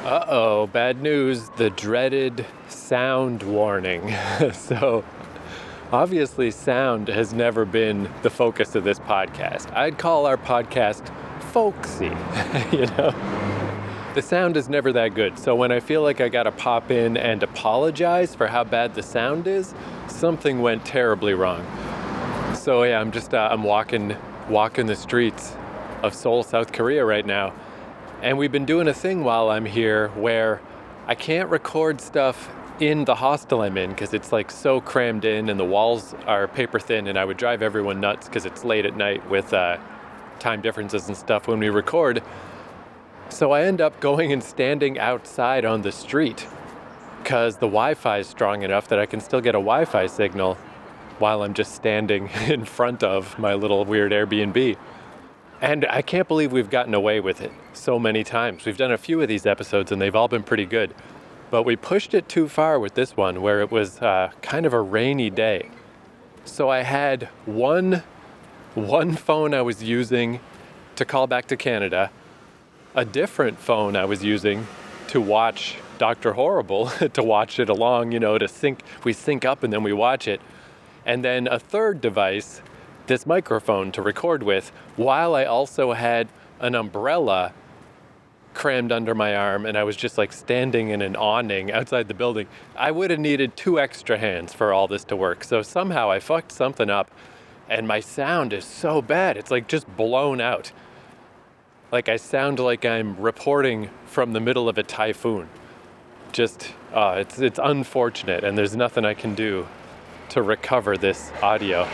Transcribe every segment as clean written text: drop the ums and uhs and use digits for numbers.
Uh-oh, bad news, the dreaded sound warning. So, obviously sound has never been the focus of this podcast. I'd call our podcast folksy, you know? The sound is never that good, so when I feel like I gotta pop in and apologize for how bad the sound is, something went terribly wrong. So yeah, I'm walking the streets of Seoul, South Korea right now. And we've been doing a thing while I'm here where I can't record stuff in the hostel I'm in because it's like so crammed in and the walls are paper thin, and I would drive everyone nuts because it's late at night with time differences and stuff when we record. So I end up going and standing outside on the street because the Wi-Fi is strong enough that I can still get a Wi-Fi signal while I'm just standing in front of my little weird Airbnb. And I can't believe we've gotten away with it so many times. We've done a few of these episodes and they've all been pretty good. But we pushed it too far with this one where it was kind of a rainy day. So I had one phone I was using to call back to Canada, a different phone I was using to watch Dr. Horrible, to watch it along, you know, we sync up and then we watch it. And then a third device, this microphone to record with, while I also had an umbrella crammed under my arm and I was just like standing in an awning outside the building. I would have needed 2 extra hands for all this to work. So somehow I fucked something up and my sound is so bad. It's like just blown out. Like I sound like I'm reporting from the middle of a typhoon. It's unfortunate and there's nothing I can do to recover this audio.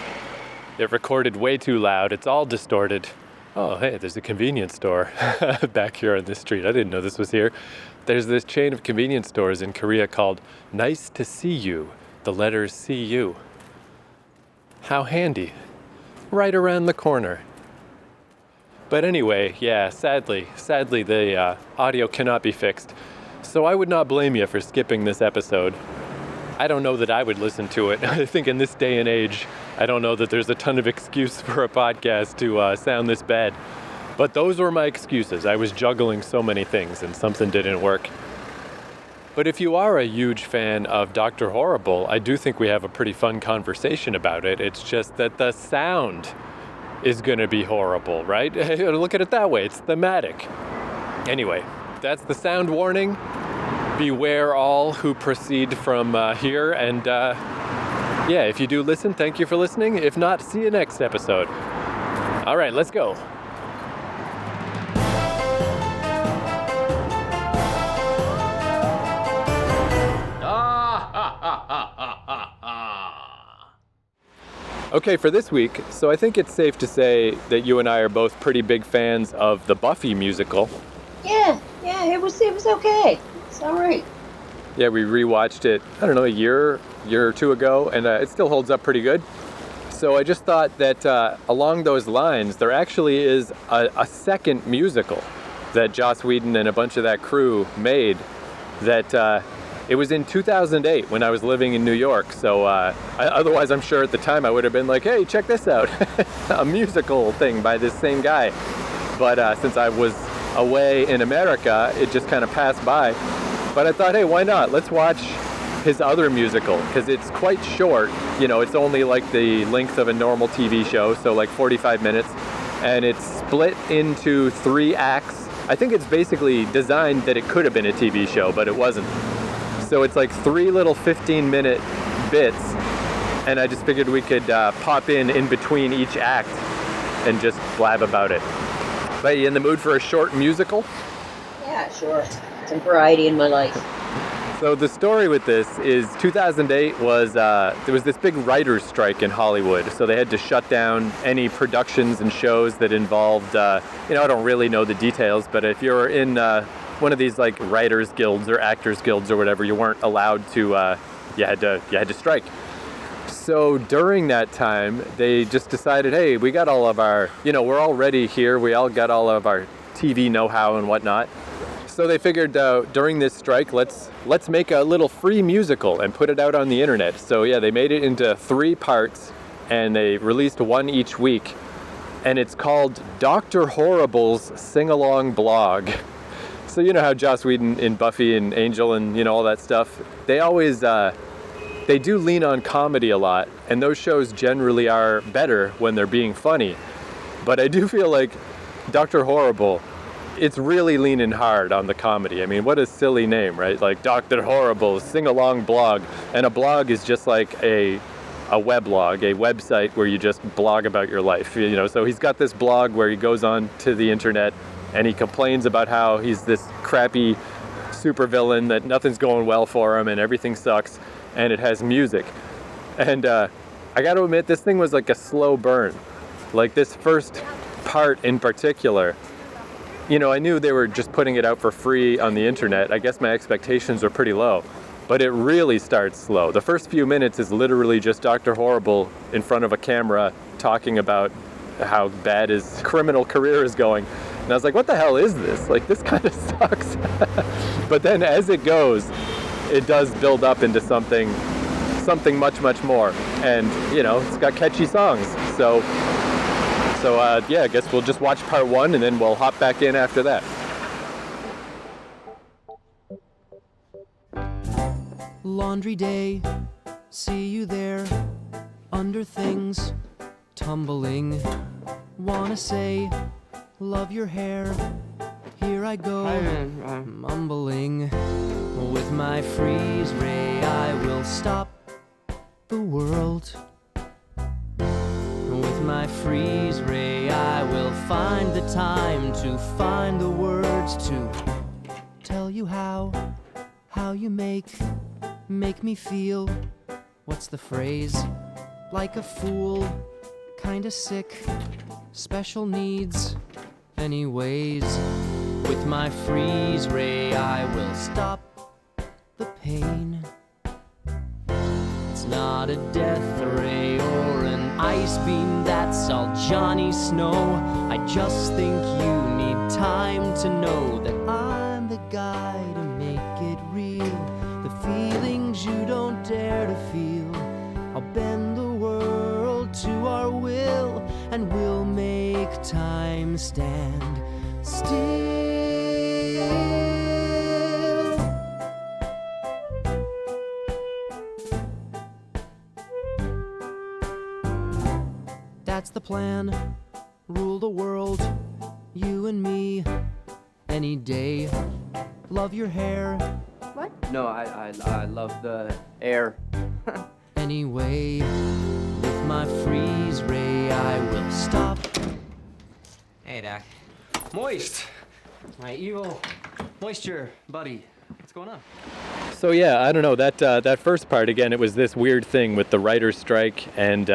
It recorded way too loud. It's all distorted. Oh, hey, there's a convenience store back here on this street. I didn't know this was here. There's this chain of convenience stores in Korea called Nice to See You. The letters CU. How handy. Right around the corner. But anyway, yeah, sadly, the audio cannot be fixed. So I would not blame you for skipping this episode. I don't know that I would listen to it. I think in this day and age, I don't know that there's a ton of excuse for a podcast to sound this bad. But those were my excuses. I was juggling so many things and something didn't work. But if you are a huge fan of Dr. Horrible, I do think we have a pretty fun conversation about it. It's just that the sound is going to be horrible, right? Look at it that way. It's thematic. Anyway, that's the sound warning. Beware all who proceed from here. And yeah, if you do listen, thank you for listening. If not, see you next episode. All right, let's go. Okay, for this week, so I think it's safe to say that you and I are both pretty big fans of the Buffy musical. Yeah, it was okay. It's all right. Yeah, we rewatched it, I don't know, a year or two ago, and it still holds up pretty good. So I just thought that along those lines, there actually is a second musical that Joss Whedon and a bunch of that crew made that it was in 2008 when I was living in New York. So otherwise, I'm sure at the time I would have been like, hey, check this out, a musical thing by this same guy. But since I was away in America, it just kind of passed by. But I thought, hey, why not? Let's watch his other musical, because it's quite short. You know, it's only like the length of a normal TV show, so like 45 minutes. And it's split into 3 acts. I think it's basically designed that it could have been a TV show, but it wasn't. So it's like 3 little 15-minute bits. And I just figured we could pop in between each act and just blab about it. But you in the mood for a short musical? Yeah, sure. Some variety in my life. So the story with this is 2008 was, there was this big writer's strike in Hollywood. So they had to shut down any productions and shows that involved, I don't really know the details, but if you're in one of these like writers guilds or actors guilds or whatever, you weren't allowed to, you had to strike. So during that time, they just decided, hey, we got all of our, we're already here. We all got all of our TV know-how and whatnot. So they figured during this strike, let's make a little free musical and put it out on the internet. So yeah, they made it into 3 parts and they released one each week. And it's called Dr. Horrible's Sing-Along Blog. So you know how Joss Whedon in Buffy and Angel and, you know, all that stuff, they always, they do lean on comedy a lot, and those shows generally are better when they're being funny. But I do feel like Dr. Horrible, it's really leaning hard on the comedy. I mean, what a silly name, right? Like Dr. Horrible, sing-along blog. And a blog is just like a weblog, a website where you just blog about your life. You know, so he's got this blog where he goes on to the internet and he complains about how he's this crappy supervillain, that nothing's going well for him and everything sucks, and it has music. And I got to admit, this thing was like a slow burn. Like this first part in particular, you know, I knew they were just putting it out for free on the internet. I guess my expectations were pretty low, but it really starts slow. The first few minutes is literally just Dr. Horrible in front of a camera talking about how bad his criminal career is going. And I was like, what the hell is this? Like, this kind of sucks. But then as it goes, it does build up into something much, much more. And, you know, it's got catchy songs. So yeah, I guess we'll just watch part one and then we'll hop back in after that. Laundry day, see you there, under things, tumbling. Wanna say, love your hair, here I go, mumbling. With my freeze ray I will stop the world. With my freeze ray I will find the time to find the words to tell you how you make me feel. What's the phrase? Like a fool, kinda sick, special needs, anyways. With my freeze ray I will stop the pain. It's not a death ray or an ice beam, that's all Johnny Snow. I just think you need time to know that I'm the guy to make it real. The feelings you don't dare to feel, I'll bend the world to our will, and we'll make time stand still. That's the plan, rule the world, you and me, any day. Love your hair. What? No, I love the air. Anyway, with my freeze ray I will stop. Hey, Doc. Moist! My evil moisture buddy. What's going on? So yeah, I don't know, that first part, again, it was this weird thing with the writer's strike, and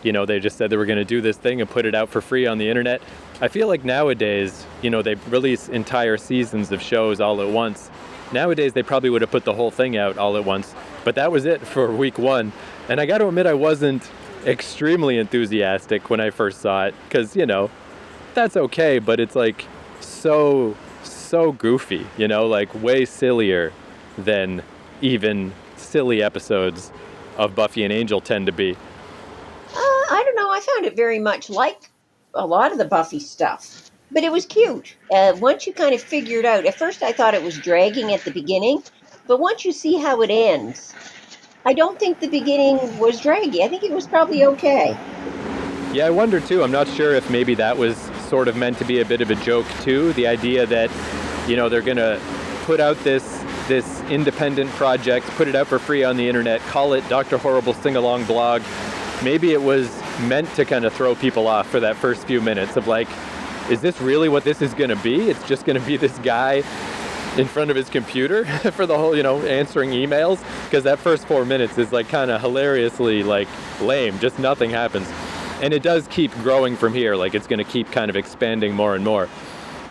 you know, they just said they were going to do this thing and put it out for free on the internet. I feel like nowadays, you know, they release entire seasons of shows all at once. Nowadays, they probably would have put the whole thing out all at once, but that was it for week one. And I got to admit, I wasn't extremely enthusiastic when I first saw it, because, you know, that's okay, but it's like so goofy, you know, like way sillier than even silly episodes of Buffy and Angel tend to be. I don't know. I found it very much like a lot of the Buffy stuff, but it was cute. Once you kind of figured out, at first I thought it was dragging at the beginning, but once you see how it ends, I don't think the beginning was draggy. I think it was probably okay. Yeah, I wonder too. I'm not sure if maybe that was sort of meant to be a bit of a joke too. The idea that, you know, they're going to put out this independent project, put it out for free on the internet, call it Dr. Horrible Sing-Along Blog. Maybe it was meant to kind of throw people off for that first few minutes of like, is this really what this is going to be? It's just going to be this guy in front of his computer for the whole, you know, answering emails? Because that first 4 minutes is like kind of hilariously like lame, just nothing happens. And it does keep growing from here, like it's going to keep kind of expanding more and more.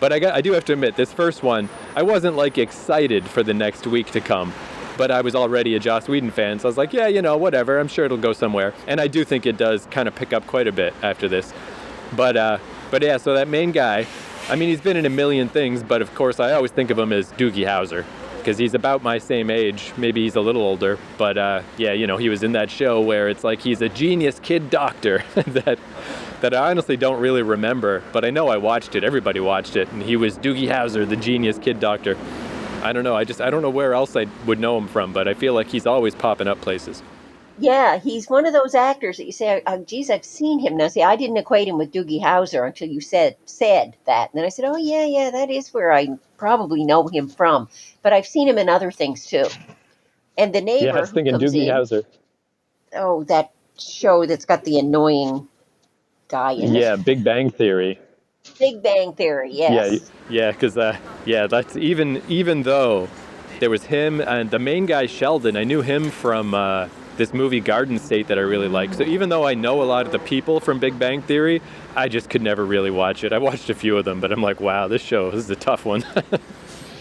But I do have to admit, this first one, I wasn't like excited for the next week to come. But I was already a Joss Whedon fan, so I was like, yeah, you know, whatever, I'm sure it'll go somewhere. And I do think it does kind of pick up quite a bit after this. But yeah, so that main guy, I mean, he's been in a million things, but of course I always think of him as Doogie Howser. because he's about my same age. Maybe he's a little older, but yeah, you know, he was in that show where it's like he's a genius kid doctor that I honestly don't really remember, but I know I watched it. Everybody watched it, and he was Doogie Howser, the genius kid doctor. I don't know. I don't know where else I would know him from, but I feel like he's always popping up places. Yeah, he's one of those actors that you say, oh, geez, I've seen him. Now, see, I didn't equate him with Doogie Howser until you said that. And then I said, oh, yeah, that is where I probably know him from. But I've seen him in other things, too. And the neighbor. Yeah, I was thinking Doogie Howser. Oh, that show that's got the annoying guy in it. Yeah, Big Bang Theory. Big Bang Theory, yes. Yeah, because that's even though there was him and the main guy Sheldon. I knew him from this movie Garden State that I really like. So even though I know a lot of the people from Big Bang Theory, I just could never really watch it. I watched a few of them, but I'm like, wow, this is a tough one.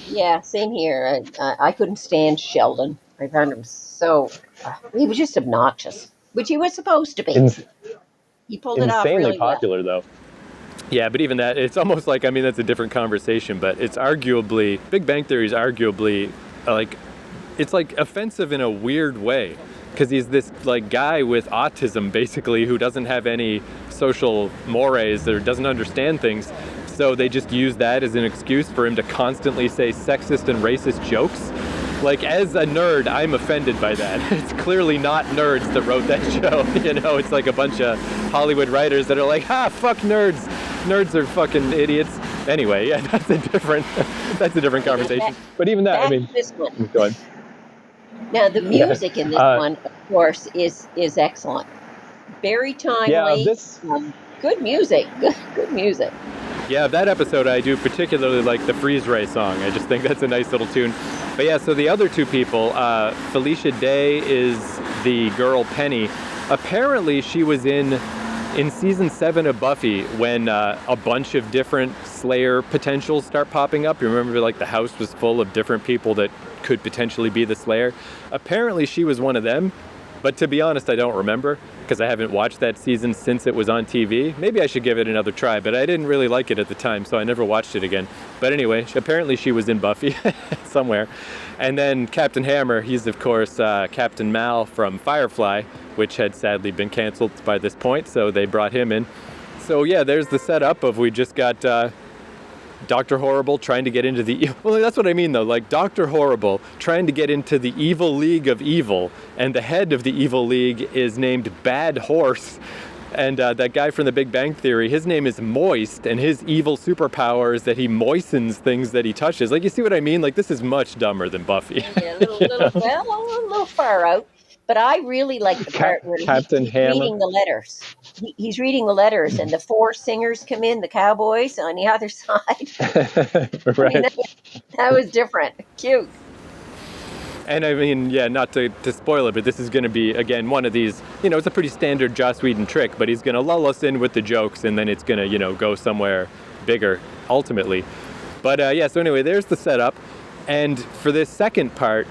Yeah, same here. I couldn't stand Sheldon. I found him he was just obnoxious, which he was supposed to be. He pulled it off really insanely popular, though. Yeah, but even that, it's almost like, I mean, that's a different conversation, but it's arguably, Big Bang Theory is arguably, it's like offensive in a weird way. Because he's this like guy with autism, basically, who doesn't have any social mores or doesn't understand things. So they just use that as an excuse for him to constantly say sexist and racist jokes. Like, as a nerd, I'm offended by that. It's clearly not nerds that wrote that show. You know, it's like a bunch of Hollywood writers that are like, fuck nerds. Nerds are fucking idiots. Anyway, yeah, that's a different conversation. But even that, I mean, this one. Go ahead. Now, the music in this one, of course, is excellent. Very timely. Yeah, good music. Good music. Yeah, that episode I do particularly like the Freeze Ray song. I just think that's a nice little tune. But yeah, so the other two people, Felicia Day is the girl Penny. Apparently she was in season 7 of Buffy when a bunch of different Slayer potentials start popping up. You remember like the house was full of different people that could potentially be the Slayer. Apparently she was one of them. But to be honest, I don't remember because I haven't watched that season since it was on TV. Maybe I should give it another try, but I didn't really like it at the time, so I never watched it again. But anyway, apparently she was in Buffy somewhere. And then Captain Hammer, he's of course Captain Mal from Firefly, which had sadly been canceled by this point, so they brought him in. So yeah, there's the setup of we just got Dr. Horrible trying to get into well, that's what I mean though, like Dr. Horrible trying to get into the evil league of evil, and the head of the evil league is named Bad Horse, and that guy from the Big Bang Theory, his name is Moist, and his evil superpower is that he moistens things that he touches. Like, you see what I mean? Like, this is much dumber than Buffy. Yeah, a little far out. But I really like the part where he's reading the letters. He's reading the letters, and the 4 singers come in, the cowboys on the other side. Right. I mean, that was different. Cute. And I mean, yeah, not to spoil it, but this is going to be, again, one of these, you know, it's a pretty standard Joss Whedon trick, but he's going to lull us in with the jokes, and then it's going to, you know, go somewhere bigger, ultimately. But yeah, so anyway, there's the setup. And for this second part,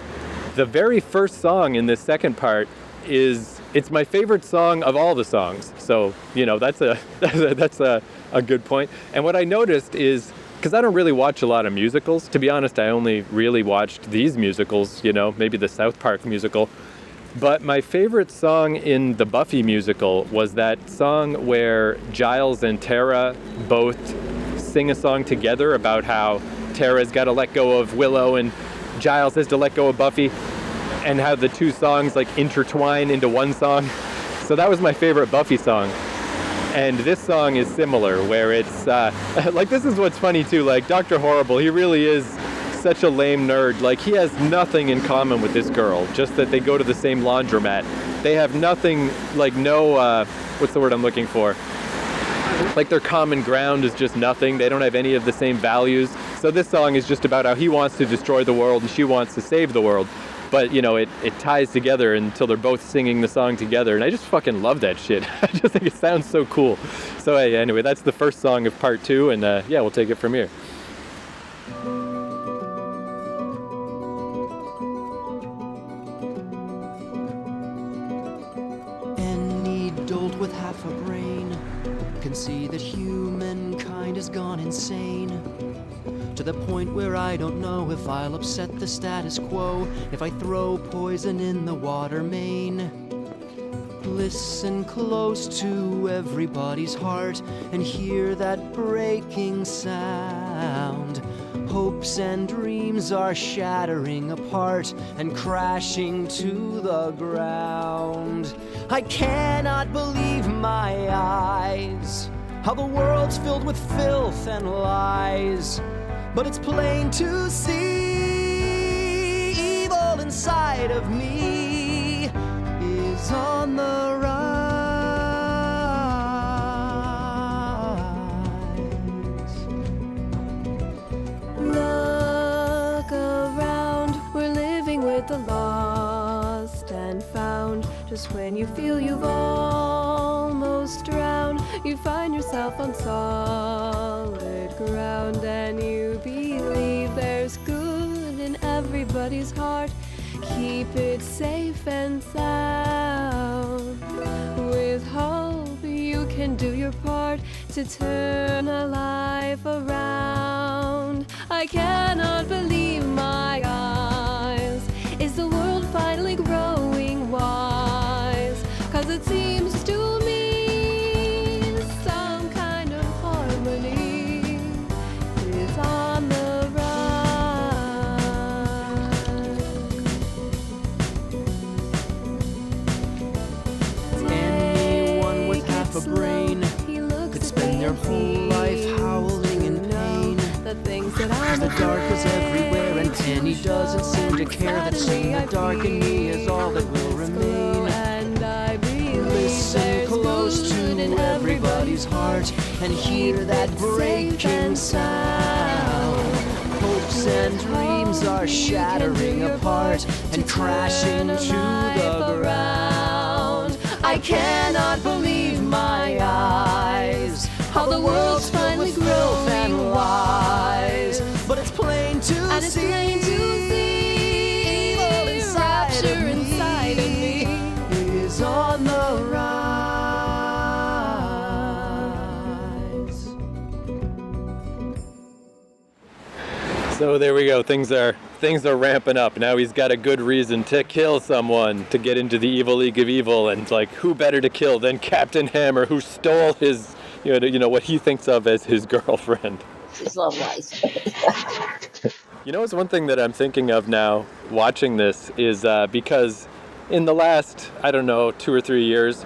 the very first song in this second part it's my favorite song of all the songs. So, you know, that's a good point. And what I noticed is, because I don't really watch a lot of musicals, to be honest, I only really watched these musicals, you know, maybe the South Park musical. But my favorite song in the Buffy musical was that song where Giles and Tara both sing a song together about how Tara's got to let go of Willow and Giles has to let go of Buffy, and how the two songs like intertwine into one song. So that was my favorite Buffy song. And this song is similar, where it's like, this is what's funny too, like Dr. Horrible, he really is such a lame nerd. Like, he has nothing in common with this girl, just that they go to the same laundromat. They have nothing, like no, what's the word I'm looking for? Like, their common ground is just nothing. They don't have any of the same values. So this song is just about how he wants to destroy the world and she wants to save the world. But, you know, it ties together until they're both singing the song together. And I just fucking love that shit. I just think it sounds so cool. So anyway, that's the first song of part 2. And yeah, we'll take it from here. Any dolt with half a brain can see that humankind has gone insane. to the point where I don't know if I'll upset the status quo if I throw poison in the water main. Listen close to everybody's heart and hear that breaking sound. Hopes and dreams are shattering apart and crashing to the ground. I cannot believe my eyes, how the world's filled with filth and lies. But it's plain to see evil inside of me is on the rise. Look around, we're living with the lost and found. Just when you feel you've almost drowned, you find yourself on solid ground, and you believe there's good in everybody's heart. Keep it safe and sound. With hope you can do your part to turn a life around. I cannot believe my eyes. Is the world finally growing wise? 'Cause it seems to me some kind of harmony is on the rise. Anyone with half a brain could spend their whole life howling in pain. The things that Cause the dark is everywhere and Penny doesn't seem to care that seeing the dark in me is all that will remain. And I believe Listen there's close good to in everybody's heart and hear that breaking sound. Hopes and dreams are shattering apart and crashing to the ground. I cannot believe my eyes, how the world's finally growth and lies. But it's plain to And it's see plain to see evil inside rapture of me inside of me. is on the rise. So there we go. Things are ramping up. Now he's got a good reason to kill someone, to get into the evil league of evil, and like, who better to kill than Captain Hammer, who stole his, you know what he thinks of as his girlfriend. His love lies. You know, it's one thing that I'm thinking of now watching this is because in the last, I don't know, 2 or 3 years,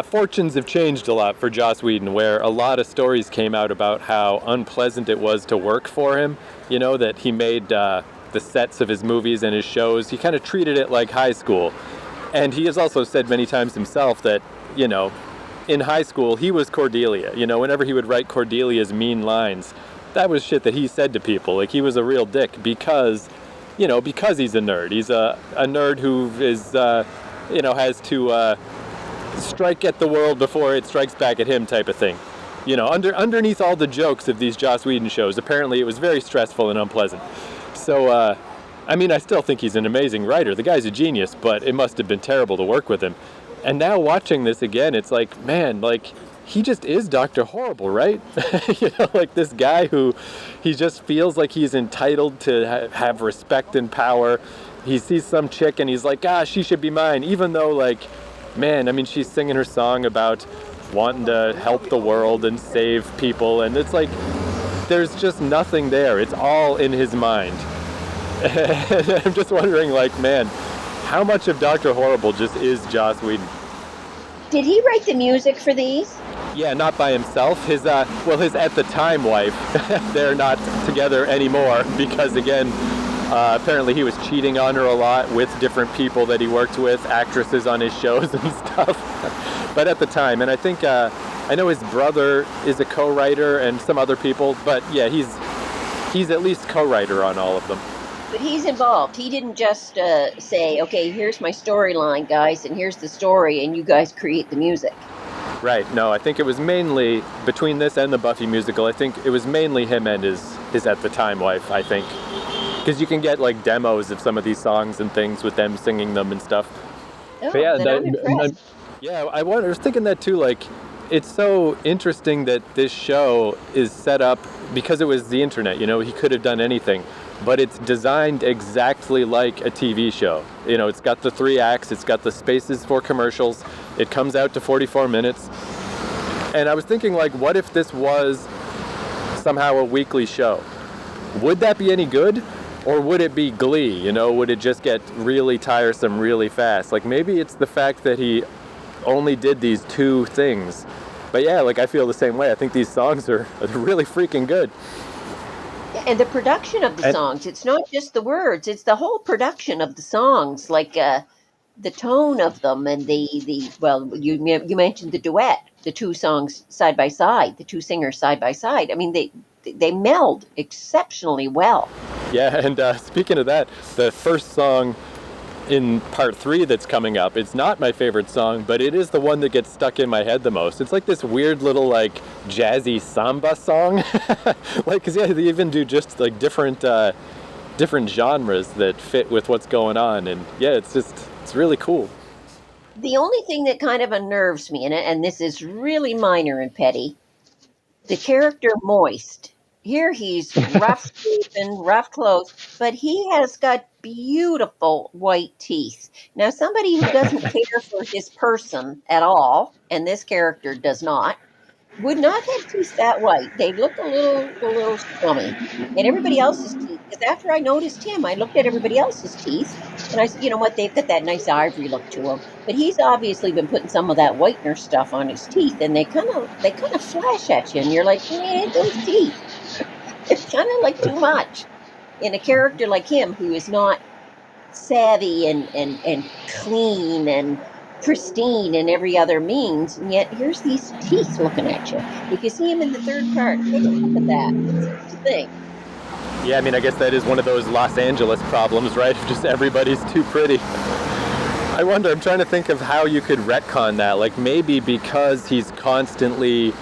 fortunes have changed a lot for Joss Whedon, where a lot of stories came out about how unpleasant it was to work for him. You know, that he made the sets of his movies and his shows, he kind of treated it like high school. And he has also said many times himself that, you know, in high school, he was Cordelia. You know, whenever he would write Cordelia's mean lines, that was shit that he said to people. Like, he was a real dick because, you know, because he's a nerd. He's a nerd who is, you know, has to strike at the world before it strikes back at him type of thing. You know, underneath all the jokes of these Joss Whedon shows, apparently it was very stressful and unpleasant. So, I mean, I still think he's an amazing writer. The guy's a genius, but it must have been terrible to work with him. And now watching this again, it's like, man, like, he just is Dr. Horrible, right? You know, like this guy who, he just feels like he's entitled to have respect and power. He sees some chick and he's like, she should be mine. Even though, like, man, I mean, she's singing her song about wanting to help the world and save people. And it's like, there's just nothing there. It's all in his mind. And I'm just wondering, like, man, how much of Dr. Horrible just is Joss Whedon? Did he write the music for these? Yeah, not by himself. His at the time wife, they're not together anymore because, again, apparently he was cheating on her a lot with different people that he worked with, actresses on his shows and stuff. But at the time, and I think, I know his brother is a co-writer and some other people, but yeah, he's at least co-writer on all of them. But he's involved. He didn't just say, okay, here's my storyline, guys, and here's the story, and you guys create the music. Right, no, I think it was mainly, between this and the Buffy musical, I think it was mainly him and his at the time wife, I think. Because you can get, like, demos of some of these songs and things with them singing them and stuff. Oh, But yeah, then I'm impressed. yeah, I was thinking that too, like, it's so interesting that this show is set up because it was the internet. You know, he could have done anything, but it's designed exactly like a TV show. You know, it's got the 3 acts, it's got the spaces for commercials, it comes out to 44 minutes. And I was thinking, like, what if this was somehow a weekly show? Would that be any good? Or would it be Glee? You know, would it just get really tiresome really fast? Like, maybe it's the fact that he only did these 2 things. But yeah, like, I feel the same way. I think these songs are really freaking good. And the production of the songs, it's not just the words, it's the whole production of the songs, like the tone of them and well, you mentioned the duet, the 2 songs side by side, the 2 singers side by side. I mean, they meld exceptionally well. Yeah, and speaking of that, the first song in part 3 that's coming up, it's not my favorite song, but it is the one that gets stuck in my head the most. It's like this weird little, like, jazzy samba song. Like, because yeah, they even do just like different genres that fit with what's going on, and yeah, it's really cool. The only thing that kind of unnerves me in it, and this is really minor and petty, the character Moist. Here he's rough-shaven, rough clothes, but he has got beautiful white teeth. Now, somebody who doesn't care for his person at all, and this character does not, would not have teeth that white. They look a little scummy. And everybody else's teeth, because after I noticed him, I looked at everybody else's teeth, and I said, you know what, they've got that nice ivory look to them. But he's obviously been putting some of that whitener stuff on his teeth, and they kind of flash at you, and you're like, man, those teeth. It's kind of like too much in a character like him who is not savvy and clean and pristine in every other means, and yet here's these teeth looking at you. If you see him in the 3rd part, take a look at that. It's the thing. Yeah, I mean, I guess that is one of those Los Angeles problems, right? Just everybody's too pretty. I wonder, I'm trying to think of how you could retcon that. Like, maybe because he's constantly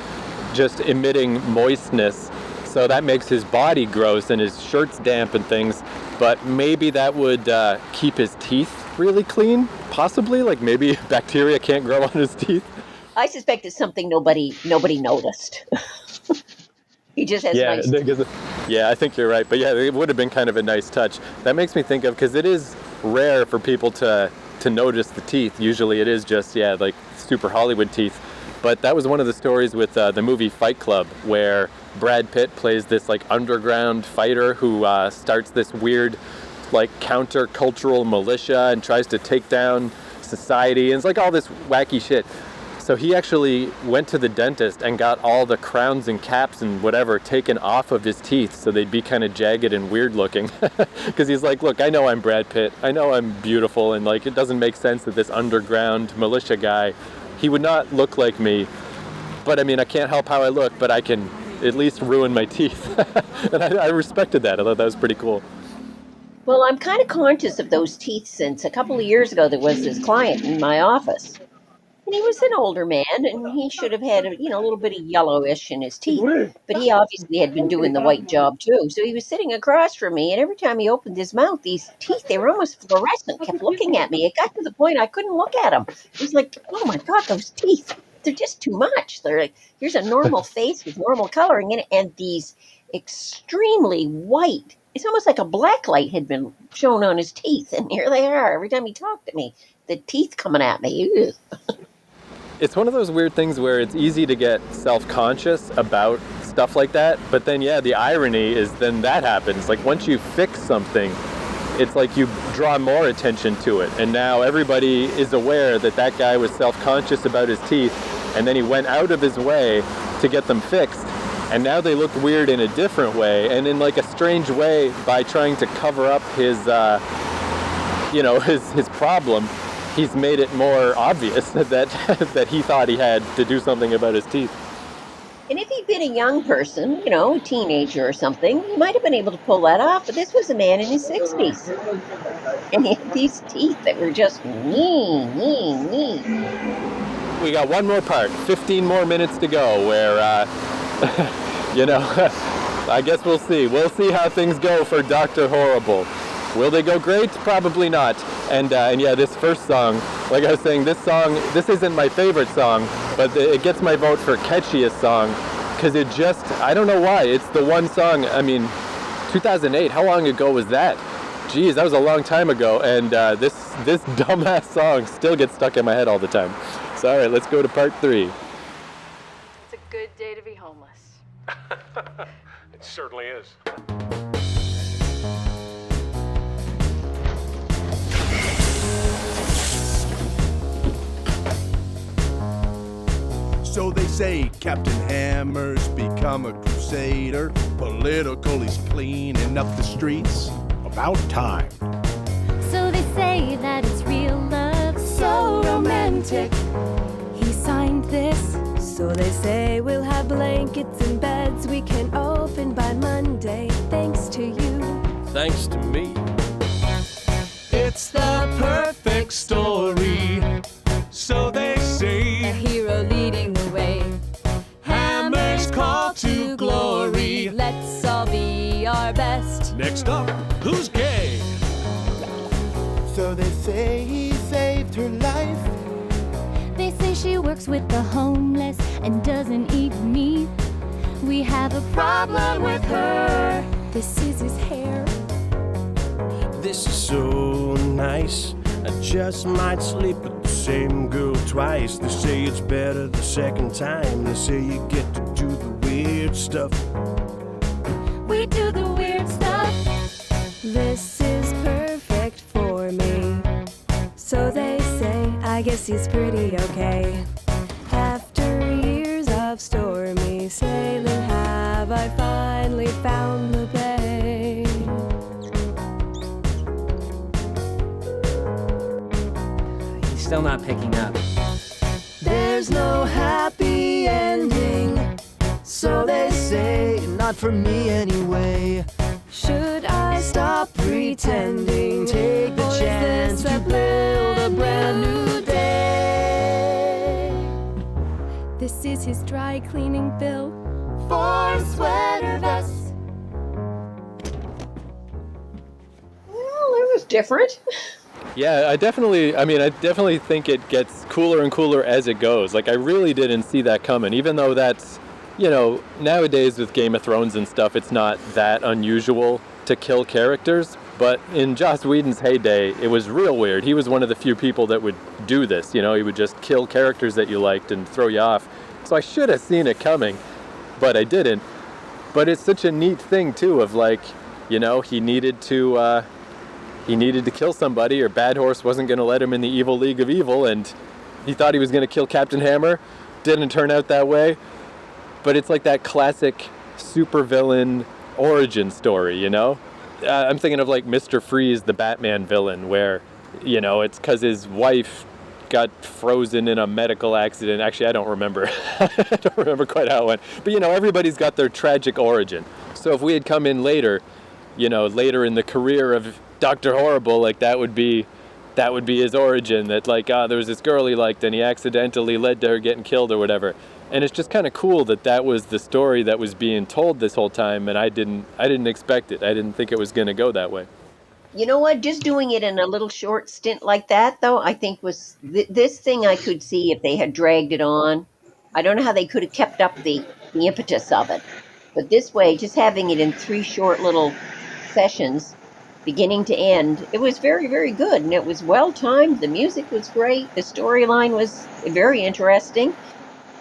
just emitting moistness, so that makes his body gross and his shirt's damp and things, but maybe that would keep his teeth really clean, possibly. Like, maybe bacteria can't grow on his teeth. I suspect it's something nobody noticed. He just has nice teeth. Yeah, I think you're right. But yeah, it would have been kind of a nice touch. That makes me think of, because it is rare for people to notice the teeth. Usually it is just, yeah, like super Hollywood teeth. But that was one of the stories with the movie Fight Club, where Brad Pitt plays this like underground fighter who starts this weird like counter-cultural militia and tries to take down society, and it's like all this wacky shit. So he actually went to the dentist and got all the crowns and caps and whatever taken off of his teeth so they'd be kind of jagged and weird looking. Because he's like, look, I know I'm Brad Pitt, I know I'm beautiful, and like it doesn't make sense that this underground militia guy, he would not look like me, but I mean, I can't help how I look, but I can at least ruin my teeth. And I respected that. I thought that was pretty cool. Well, I'm kind of conscious of those teeth since a couple of years ago there was this client in my office. And he was an older man, and he should have had a little bit of yellowish in his teeth. But he obviously had been doing the white job, too. So he was sitting across from me, and every time he opened his mouth, these teeth, they were almost fluorescent, kept looking at me. It got to the point I couldn't look at him. It was like, oh, my God, those teeth. They're just too much. They're like, here's a normal face with normal coloring in it, and these extremely white. It's almost like a black light had been shown on his teeth, and here they are. Every time he talked to me, the teeth coming at me. It's one of those weird things where it's easy to get self-conscious about stuff like that, but then yeah, the irony is then that happens. Like once you fix something, it's like you draw more attention to it, and now everybody is aware that that guy was self-conscious about his teeth, and then he went out of his way to get them fixed, and now they look weird in a different way, and in like a strange way, by trying to cover up his his problem, he's made it more obvious that he thought he had to do something about his teeth. And if he'd been a young person, a teenager or something, he might have been able to pull that off. But this was a man in his 60s. And he had these teeth that were just nee. We got one more part, 15 more minutes to go, where, I guess we'll see. We'll see how things go for Dr. Horrible. Will they go great? Probably not. And yeah, this first song, like I was saying, this isn't my favorite song, but it gets my vote for catchiest song because it just, I don't know why, it's the one song. I mean, 2008, how long ago was that? Geez, that was a long time ago, and this dumbass song still gets stuck in my head all the time. So all right, let's go to part 3. It's a good day to be homeless. It certainly is. So they say Captain Hammer's become a crusader. Political, he's cleaning up the streets. About time. So they say that it's real love, So romantic. He signed this. So they say we'll have blankets and beds we can open by Monday. Thanks to you. Thanks to me. It's the perfect story. So they A say. hero leading the way. Hammer's call to glory. Let's all be our best. Next up, who's gay? So they say he saved her life. They say she works with the homeless and doesn't eat meat. We have a problem with her. This is his hair. This is so nice. I just might sleep with the same girl twice. They say it's better the second time. They say you get to do the weird stuff. We do the weird stuff. This is perfect for me. So they say, I guess he's pretty okay. After years of stormy sailing, have I finally found the bay? He's still not picking up. There's no happy ending. So they say, Not for me anyway. should I stop pretending? Take the Or is chance this to build a brand new day? This is his dry cleaning bill for sweater vests. Well, it was different. Yeah, I definitely think it gets cooler and cooler as it goes. Like, I really didn't see that coming, even though that's, nowadays with Game of Thrones and stuff, it's not that unusual to kill characters. But in Joss Whedon's heyday, it was real weird. He was one of the few people that would do this. He would just kill characters that you liked and throw you off. So I should have seen it coming, but I didn't. But it's such a neat thing, too, of like, he needed to kill somebody, or Bad Horse wasn't going to let him in the evil League of Evil, and he thought he was going to kill Captain Hammer. Didn't turn out that way. But it's like that classic supervillain origin story, I'm thinking of like Mr. Freeze, the Batman villain, where, it's because his wife got frozen in a medical accident. Actually, I don't remember. I don't remember quite how it went. But, everybody's got their tragic origin. So if we had come in later, later in the career of Dr. Horrible, like that would be his origin, that like, there was this girl he liked and he accidentally led to her getting killed or whatever. And it's just kind of cool that was the story that was being told this whole time, and I didn't expect it. I didn't think it was going to go that way. You know what? Just doing it in a little short stint like that, though, I think was this thing I could see if they had dragged it on. I don't know how they could have kept up the impetus of it. But this way, just having it in 3 short little sessions, beginning to end, it was very, very good. And it was well timed. The music was great. The storyline was very interesting.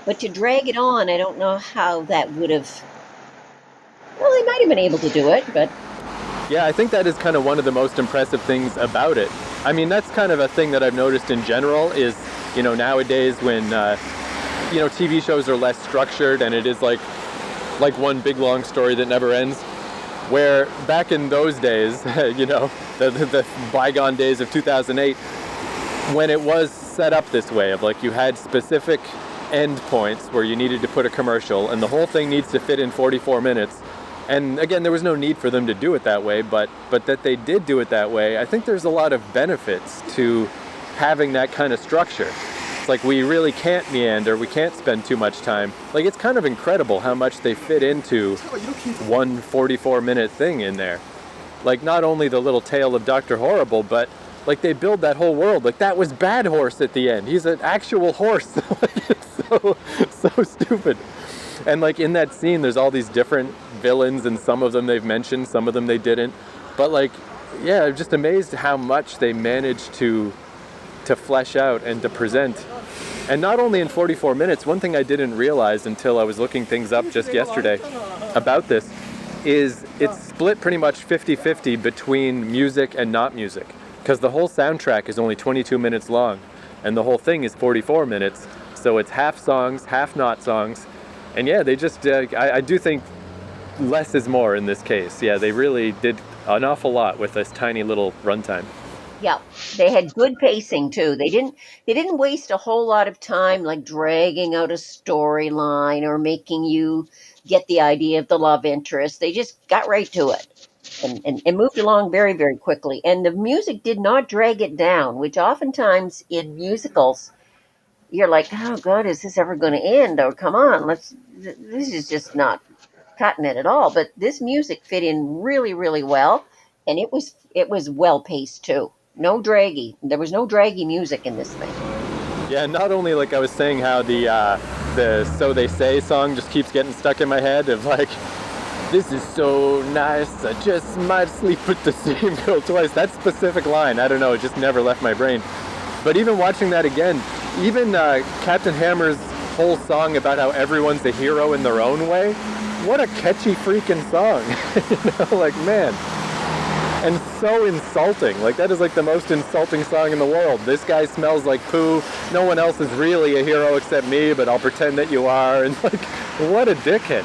But to drag it on, I don't know how that would have... Well, they might have been able to do it, but... Yeah, I think that is kind of one of the most impressive things about it. I mean, that's kind of a thing that I've noticed in general is, nowadays when, TV shows are less structured and it is like one big long story that never ends. Where back in those days, the bygone days of 2008, when it was set up this way of like you had specific end points where you needed to put a commercial and the whole thing needs to fit in 44 minutes. And again, there was no need for them to do it that way, but that they did do it that way, I think there's a lot of benefits to having that kind of structure. It's like we really can't meander, we can't spend too much time. Like, it's kind of incredible how much they fit into one 44-minute thing in there. Like, not only the little tale of Dr. Horrible, but like they build that whole world. Like, that was Bad Horse at the end. He's an actual horse. so stupid. And like in that scene, there's all these different villains, and some of them they've mentioned, some of them they didn't. But like, yeah, I'm just amazed how much they managed to flesh out and to present. And not only in 44 minutes, one thing I didn't realize until I was looking things up just yesterday about this is it's split pretty much 50-50 between music and not music. Because the whole soundtrack is only 22 minutes long, and the whole thing is 44 minutes. So it's half songs, half not songs. And yeah, they just, I do think less is more in this case. Yeah, they really did an awful lot with this tiny little runtime. Yeah, they had good pacing too. They didn't waste a whole lot of time like dragging out a storyline or making you get the idea of the love interest. They just got right to it and moved along very, very quickly. And the music did not drag it down, which oftentimes in musicals you're like, oh God, is this ever going to end? Or come on, this is just not cutting it at all. But this music fit in really, really well, and it was well paced too. No draggy. There was no draggy music in this thing. Yeah, not only like I was saying how the So They Say song just keeps getting stuck in my head of like, this is so nice, I just might sleep with the same girl twice. That specific line, I don't know, it just never left my brain. But even watching that again, even Captain Hammer's whole song about how everyone's a hero in their own way, what a catchy freaking song. You know, like, man. And so insulting. Like, that is like the most insulting song in the world. This guy smells like poo. No one else is really a hero except me, but I'll pretend that you are. And like, what a dickhead.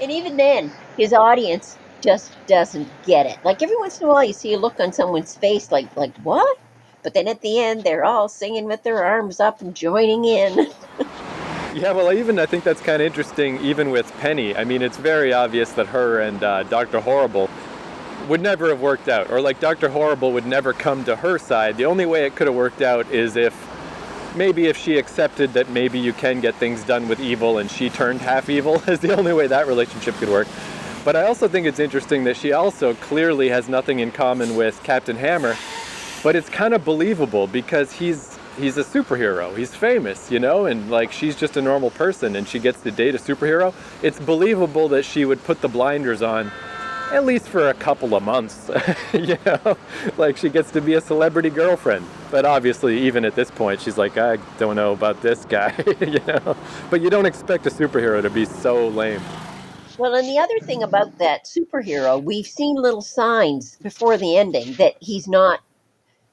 And even then, his audience just doesn't get it. Like, every once in a while you see a look on someone's face like what? But then at the end, they're all singing with their arms up and joining in. Yeah, well, I think that's kind of interesting, even with Penny. I mean, it's very obvious that her and Dr. Horrible would never have worked out, or like Dr. Horrible would never come to her side. The only way it could have worked out is if she accepted that maybe you can get things done with evil and she turned half evil, is the only way that relationship could work. But I also think it's interesting that she also clearly has nothing in common with Captain Hammer, but it's kind of believable because he's a superhero. He's famous, you know, and like she's just a normal person and she gets to date a superhero. It's believable that she would put the blinders on at least for a couple of months, you know, like she gets to be a celebrity girlfriend. But obviously, even at this point, she's like, I don't know about this guy, you know. But you don't expect a superhero to be so lame. Well, and the other thing about that superhero, we've seen little signs before the ending that he's not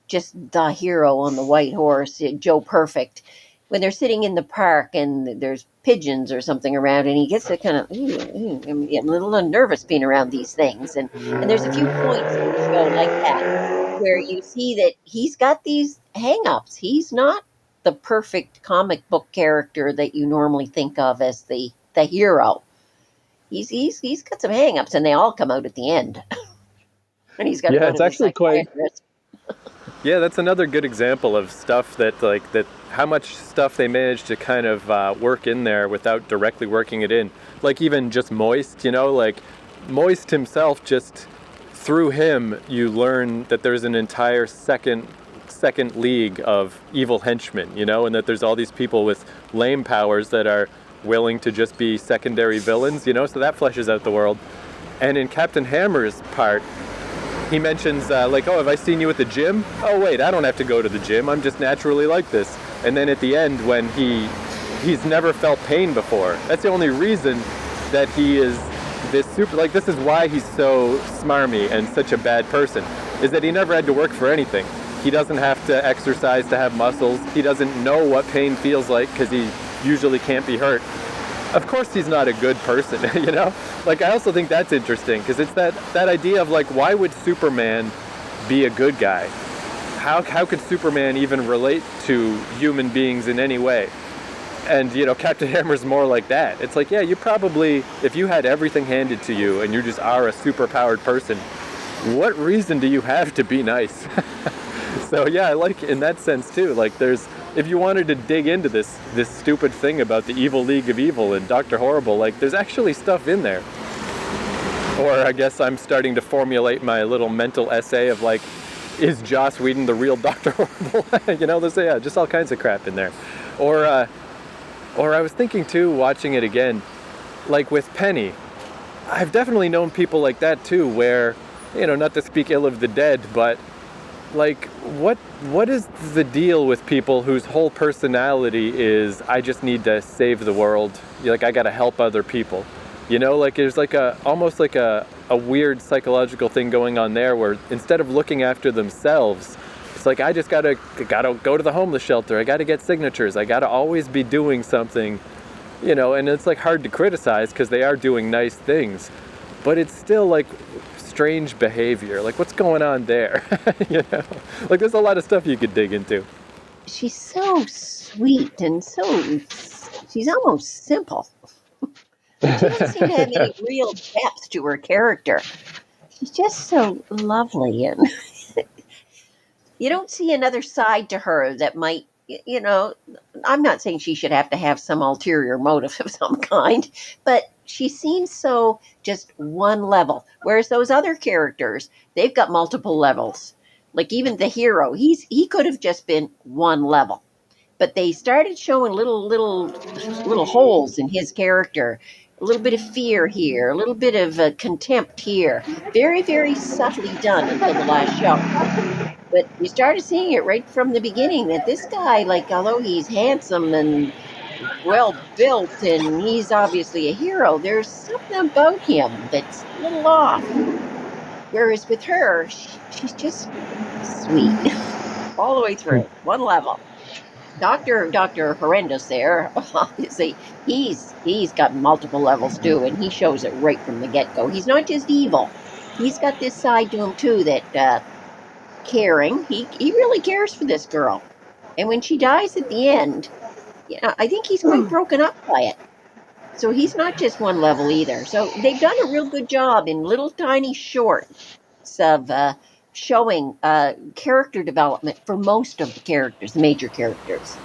just the hero on the white horse, Joe Perfect. When they're sitting in the park and there's pigeons or something around, and he gets to kind of, I'm a little nervous being around these things. And there's a few points in the show like that where you see that he's got these hang-ups. He's not the perfect comic book character that you normally think of as the hero. He's got some hang-ups, and they all come out at the end. And he's got to go to the psychiatrist. Yeah, that's another good example of stuff that how much stuff they managed to kind of work in there without directly working it in. Like even just Moist, you know, like Moist himself, just through him, you learn that there's an entire second league of evil henchmen, you know, and that there's all these people with lame powers that are willing to just be secondary villains, you know, so that fleshes out the world. And in Captain Hammer's part, he mentions, like, oh, have I seen you at the gym? Oh, wait, I don't have to go to the gym. I'm just naturally like this. And then at the end, when he's never felt pain before. That's the only reason that he is this this is why he's so smarmy and such a bad person, is that he never had to work for anything. He doesn't have to exercise to have muscles. He doesn't know what pain feels like because he usually can't be hurt. Of course he's not a good person, you know? Like, I also think that's interesting, because it's that idea of, like, why would Superman be a good guy? How could Superman even relate to human beings in any way? And, you know, Captain Hammer's more like that. It's like, yeah, you probably, if you had everything handed to you and you just are a super-powered person, what reason do you have to be nice? So, yeah, I like in that sense, too. Like, if you wanted to dig into this stupid thing about the evil League of Evil and Dr. Horrible, like, there's actually stuff in there. Or I guess I'm starting to formulate my little mental essay of, like, is Joss Whedon the real Dr. Horrible? You know, there's just all kinds of crap in there. Or Or I was thinking too, watching it again, like with Penny, I've definitely known people like that too, where, not to speak ill of the dead, but like, what is the deal with people whose whole personality is, I just need to save the world, like I gotta help other people, like there's like almost like a weird psychological thing going on there, where instead of looking after themselves, it's like, I just gotta go to the homeless shelter, I gotta get signatures, I gotta always be doing something, and it's like hard to criticize because they are doing nice things, but it's still like strange behavior. Like, what's going on there? Like there's a lot of stuff you could dig into. She's so sweet and she's almost simple. She doesn't seem to have any real depth to her character. She's just so lovely, and you don't see another side to her that might, I'm not saying she should have to have some ulterior motive of some kind, but she seems so just one level. Whereas those other characters, they've got multiple levels. Like even the hero, he could have just been one level. But they started showing little holes in his character. A little bit of fear here, a little bit of contempt here. Very, very subtly done until the last show. But you started seeing it right from the beginning that this guy, like, although he's handsome and well built and he's obviously a hero, there's something about him that's a little off. Whereas with her, she's just sweet all the way through, one level. Dr. Horrendous there, obviously, he's got multiple levels too, and he shows it right from the get-go. He's not just evil. He's got this side to him too that caring. He really cares for this girl. And when she dies at the end, I think he's quite broken up by it. So he's not just one level either. So they've done a real good job in little tiny shorts of showing character development for most of the characters, the major characters.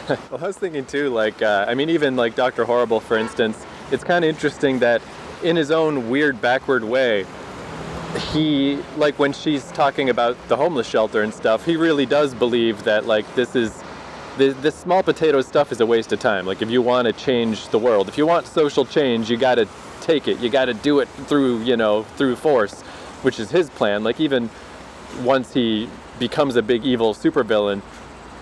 Well, I was thinking too, like, even like Dr. Horrible, for instance, it's kind of interesting that in his own weird backward way, he, like when she's talking about the homeless shelter and stuff, he really does believe that like this small potato stuff is a waste of time. Like if you want to change the world, if you want social change, you got to take it. You got to do it through force, which is his plan. Like even once he becomes a big evil supervillain,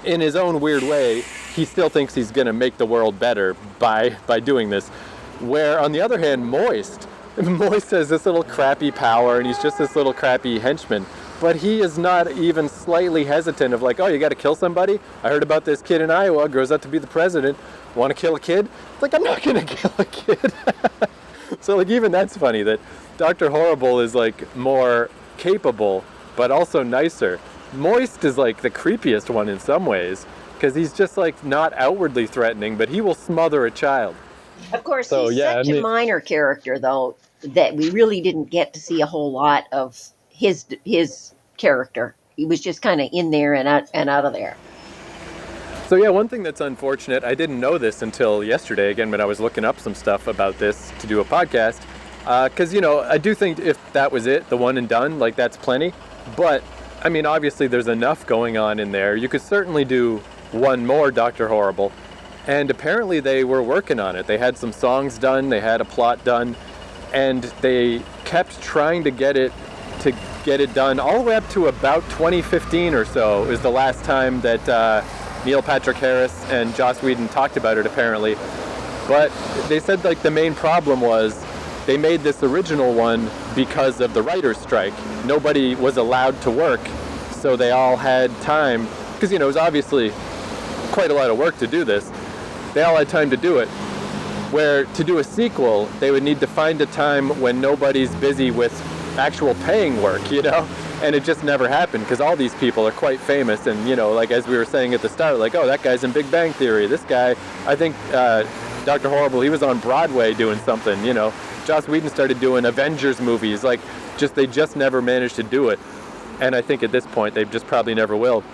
in his own weird way, he still thinks he's going to make the world better by doing this. Where on the other hand, Moist has this little crappy power and he's just this little crappy henchman. But he is not even slightly hesitant of like, oh, you got to kill somebody? I heard about this kid in Iowa, grows up to be the president. Want to kill a kid? It's like, I'm not going to kill a kid. So like even that's funny that Dr. Horrible is like more capable, but also nicer. Moist is like the creepiest one in some ways, because he's just like not outwardly threatening, but he will smother a child. Of course, he's such a minor character, though, that we really didn't get to see a whole lot of his character. He was just kind of in there and out of there. So yeah, one thing that's unfortunate, I didn't know this until yesterday, again, when I was looking up some stuff about this to do a podcast, because, I do think if that was it, the one and done, like that's plenty, but obviously there's enough going on in there. You could certainly do one more Dr. Horrible, and apparently they were working on it. They had some songs done, they had a plot done, and they kept trying to get it done all the way up to about 2015 or so is the last time that Neil Patrick Harris and Joss Whedon talked about it, apparently. But they said like the main problem was they made this original one because of the writer's strike. Nobody was allowed to work, so they all had time, because it was obviously quite a lot of work to do this. They all had time to do it. Where to do a sequel, they would need to find a time when nobody's busy with actual paying work, and it just never happened, because all these people are quite famous, and like as we were saying at the start, like, oh, that guy's in Big Bang Theory, this guy, I think Dr. Horrible, he was on Broadway doing something, Joss Whedon started doing Avengers movies, like they just never managed to do it, and I think at this point they just probably never will.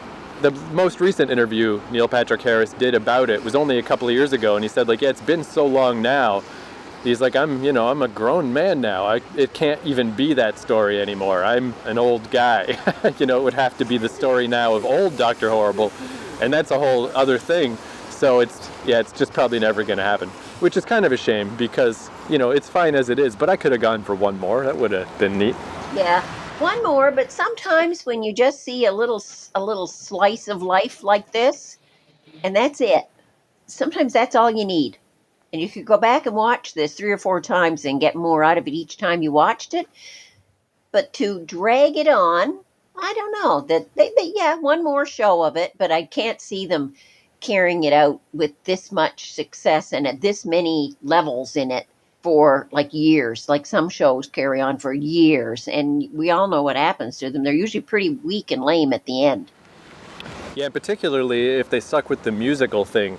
The most recent interview Neil Patrick Harris did about it was only a couple of years ago, and he said like, yeah, it's been so long now. He's like, I'm a grown man now. It can't even be that story anymore. I'm an old guy. It would have to be the story now of old Dr. Horrible, and that's a whole other thing. So it's just probably never going to happen, which is kind of a shame because, it's fine as it is, but I could have gone for one more. That would have been neat. Yeah, one more, but sometimes when you just see a little slice of life like this, and that's it. Sometimes that's all you need. And you could go back and watch this 3 or 4 times and get more out of it each time you watched it. But to drag it on, I don't know. That yeah, one more show of it, but I can't see them carrying it out with this much success and at this many levels in it for like years. Like some shows carry on for years, and we all know what happens to them. They're usually pretty weak and lame at the end. Yeah, particularly if they suck with the musical thing.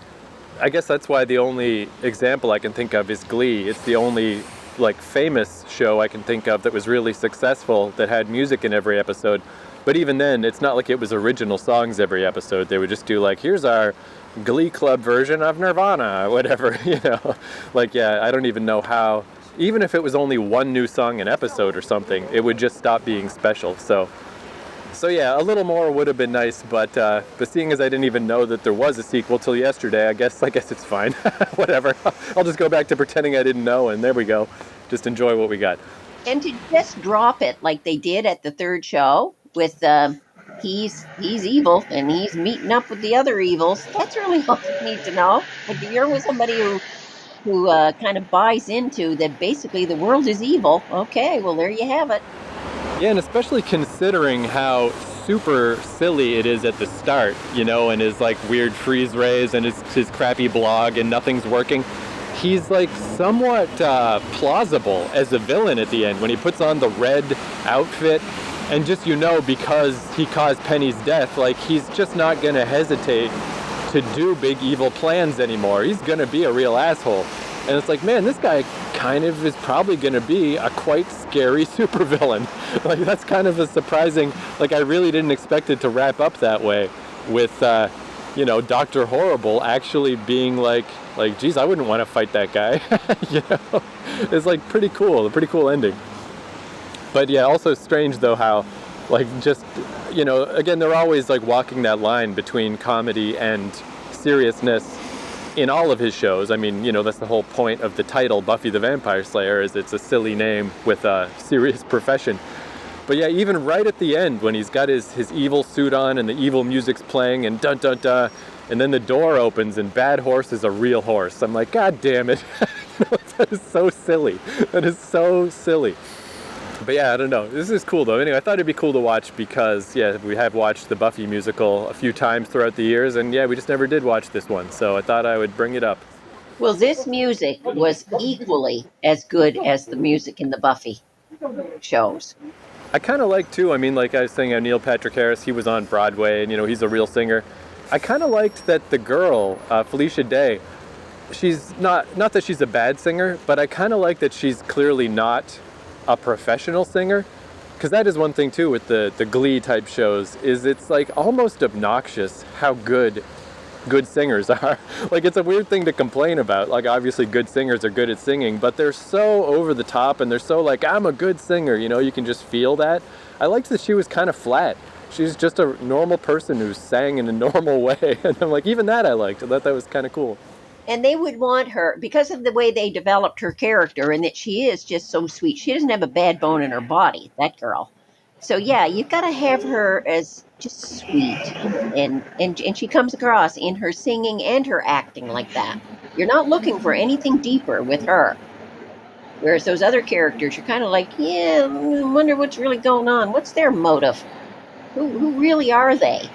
I guess that's why the only example I can think of is Glee. It's the only famous show I can think of that was really successful that had music in every episode. But even then, it's not like it was original songs every episode. They would just do here's our Glee Club version of Nirvana, whatever, I don't even know how. Even if it was only one new song an episode or something, it would just stop being special. So yeah, a little more would have been nice, but seeing as I didn't even know that there was a sequel till yesterday, I guess it's fine. Whatever. I'll just go back to pretending I didn't know, and there we go. Just enjoy what we got. And to just drop it like they did at the third show with he's evil and he's meeting up with the other evils. That's really all you need to know. Like if you're with somebody who kind of buys into that basically the world is evil, okay, well there you have it. Yeah, and especially considering how super silly it is at the start, and his weird freeze rays and his crappy blog and nothing's working. He's somewhat plausible as a villain at the end when he puts on the red outfit and just, because he caused Penny's death, he's just not going to hesitate to do big evil plans anymore. He's going to be a real asshole. And it's man, this guy kind of is probably going to be a quite scary supervillain. That's kind of a surprising, I really didn't expect it to wrap up that way with, Dr. Horrible actually being geez, I wouldn't want to fight that guy. It's pretty cool, a pretty cool ending. But yeah, also strange though how, again, they're always walking that line between comedy and seriousness in all of his shows. I mean, that's the whole point of the title, Buffy the Vampire Slayer, is it's a silly name with a serious profession. But yeah, even right at the end, when he's got his evil suit on and the evil music's playing and dun dun dun, and then the door opens and Bad Horse is a real horse. I'm God damn it. That is so silly. That is so silly. But yeah, I don't know. This is cool though. Anyway, I thought it'd be cool to watch because, yeah, we have watched the Buffy musical a few times throughout the years, and yeah, we just never did watch this one, so I thought I would bring it up. Well, this music was equally as good as the music in the Buffy shows. I kind of like, too, I mean, I was saying, Neil Patrick Harris, he was on Broadway, and, he's a real singer. I kind of liked that the girl, Felicia Day, she's not that she's a bad singer, but I kind of like that she's clearly not a professional singer, because that is one thing too with the Glee type shows, is it's almost obnoxious how good singers are. It's a weird thing to complain about. Obviously good singers are good at singing, but they're so over the top and they're so I'm a good singer, you can just feel that. I liked that she was kind of flat. She's just a normal person who sang in a normal way, and I'm even that I liked. I thought that was kind of cool. And they would want her, because of the way they developed her character, and that she is just so sweet. She doesn't have a bad bone in her body, that girl. So yeah, you've got to have her as just sweet. And she comes across in her singing and her acting like that. You're not looking for anything deeper with her. Whereas those other characters, you're kind of yeah, I wonder what's really going on. What's their motive? Who really are they?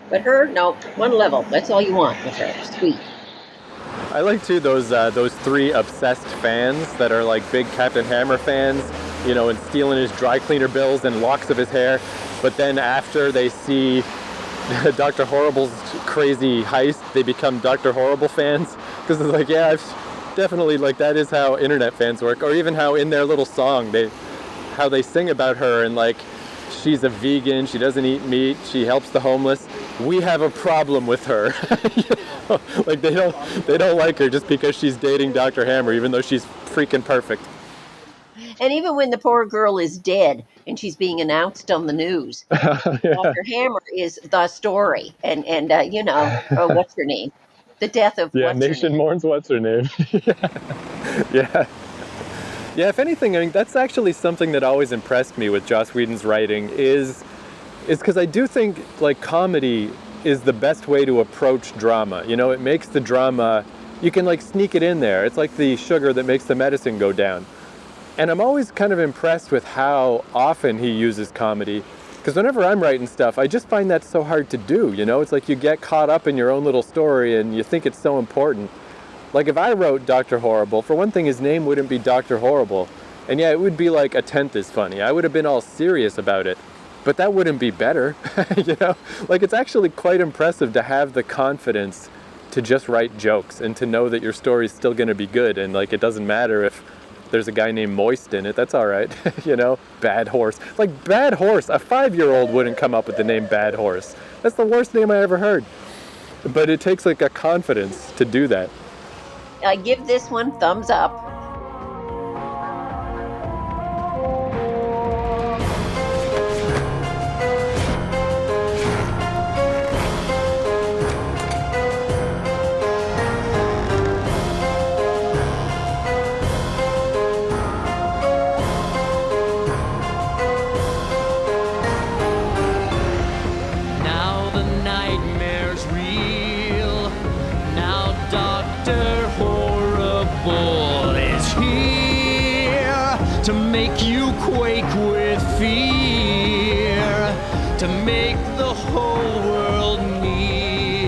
But her, no, one level. That's all you want with her. Sweet. I like too those 3 obsessed fans that are big Captain Hammer fans, and stealing his dry cleaner bills and locks of his hair. But then after they see Dr. Horrible's crazy heist, they become Dr. Horrible fans. Because it's yeah, I've definitely that is how internet fans work. Or even how in their little song, how they sing about her and she's a vegan, she doesn't eat meat, she helps the homeless. We have a problem with her. They don't like her just because she's dating Dr. Hammer, even though she's freaking perfect. And even when the poor girl is dead and she's being announced on the news, yeah. Dr. Hammer is the story. And what's her name? the death of Yeah, what's her Nation name. mourns what's her name. Yeah. Yeah, if anything, I mean, that's actually something that always impressed me with Joss Whedon's writing is because I do think like comedy is the best way to approach drama. You know, it makes the drama, you can like sneak it in there. It's like the sugar that makes the medicine go down. And I'm always kind of impressed with how often he uses comedy. Because whenever I'm writing stuff, I just find that so hard to do, you know? It's like you get caught up in your own little story and you think it's so important. Like if I wrote Dr. Horrible, for one thing, his name wouldn't be Dr. Horrible. And yeah, it would be like A Tenth is Funny. I would have been all serious about it. But that wouldn't be better, you know? Like it's actually quite impressive to have the confidence to just write jokes and to know that your story's still gonna be good and like it doesn't matter if there's a guy named Moist in it, that's all right, you know? Bad Horse. Like Bad Horse, a 5-year-old wouldn't come up with the name Bad Horse. That's the worst name I ever heard. But it takes like a confidence to do that. I give this one thumbs up. Now the nightmare's real. Now Dr. Horrible is here to make you quake with fear, to make the whole world kneel.